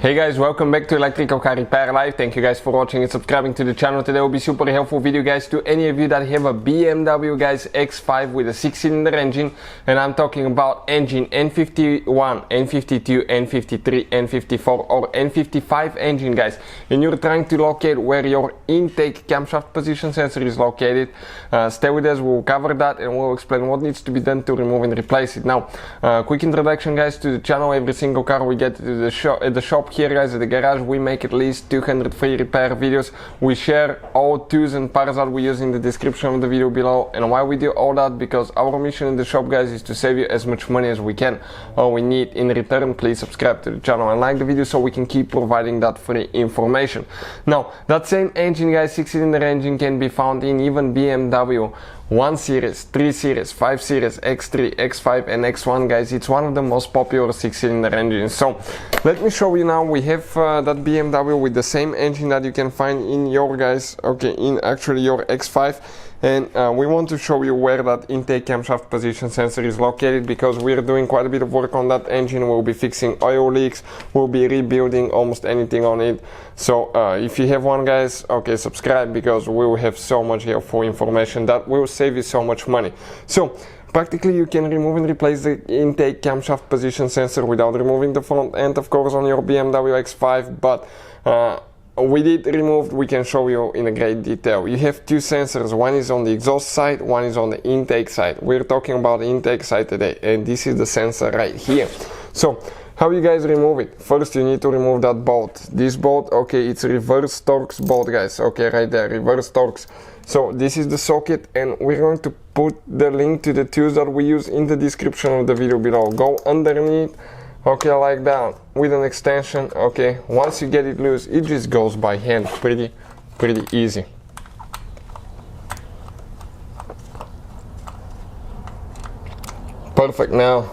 Hey guys, welcome back to Electrical Car Repair Live. Thank you guys for watching and subscribing to the channel. Today will be super helpful video guys to any of you that have a BMW guys X5 with a 6-cylinder engine, and I'm talking about engine N51, N52, N53, N54 or N55 engine guys, and you're trying to locate where your intake camshaft position sensor is located. Stay with us, we'll cover that and we'll explain what needs to be done to remove and replace it. Now, quick introduction guys to the channel. Every single car we get to the shop here guys at the garage, we make at least 200 free repair videos. We share all tools and parts that we use in the description of the video below. And why we do all that? Because our mission in the shop guys is to save you as much money as we can. All we need in return, please subscribe to the channel and like the video so we can keep providing that free information. Now, that same engine guys, 6-cylinder engine, can be found in even BMW 1 Series, 3 Series, 5 Series, X3, X5 and X1 guys. It's one of the most popular 6-cylinder engines. So let me show you now. We have that BMW with the same engine that you can find in your guys, in actually your X5. And we want to show you where that intake camshaft position sensor is located, because we're doing quite a bit of work on that engine. We'll be fixing oil leaks, we'll be rebuilding almost anything on it. So if you have one guys, subscribe, because we will have so much helpful information that will save you so much money. So practically you can remove and replace the intake camshaft position sensor without removing the front end, of course, on your BMW X5, but with it removed, we can show you in a great detail. You have two sensors, one is on the exhaust side, one is on the intake side. We're talking about the intake side today, and this is the sensor right here. So how you guys remove it? First you need to remove that bolt. This bolt, it's reverse Torx bolt guys, right there, reverse Torx. So this is the socket, and we're going to put the link to the tools that we use in the description of the video below. Go underneath, like that, with an extension. Once you get it loose, it just goes by hand, pretty easy. Perfect. Now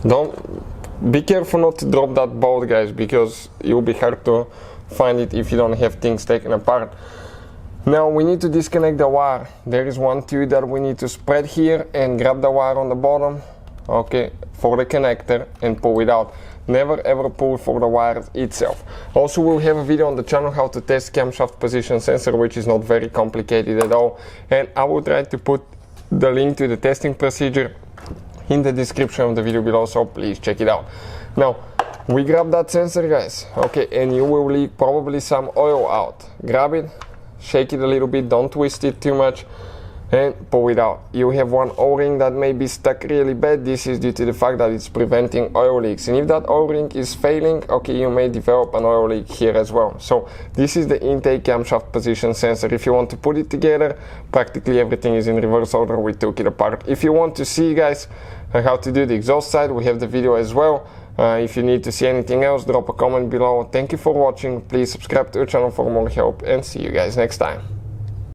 don't be careful not to drop that bolt guys, because it will be hard to find it if you don't have things taken apart. Now we need to disconnect the wire. There is one tube that we need to spread here and grab the wire on the bottom, for the connector, and pull it out. Never ever pull for the wire itself. Also, we'll have a video on the channel how to test camshaft position sensor, which is not very complicated at all, and I will try to put the link to the testing procedure in the description of the video below, so please check it out. Now we grab that sensor guys, and you will leak probably some oil out. Grab it, shake it a little bit, don't twist it too much, and pull it out. You have one O-ring that may be stuck really bad. This is due to the fact that it's preventing oil leaks, and if that O-ring is failing, you may develop an oil leak here as well. So this is the intake camshaft position sensor. If you want to put it together, practically everything is in reverse order. We took it apart. If you want to see guys how to do the exhaust side, we have the video as well. If you need to see anything else, drop a comment below. Thank you for watching. Please subscribe to the channel for more help, and see you guys next time.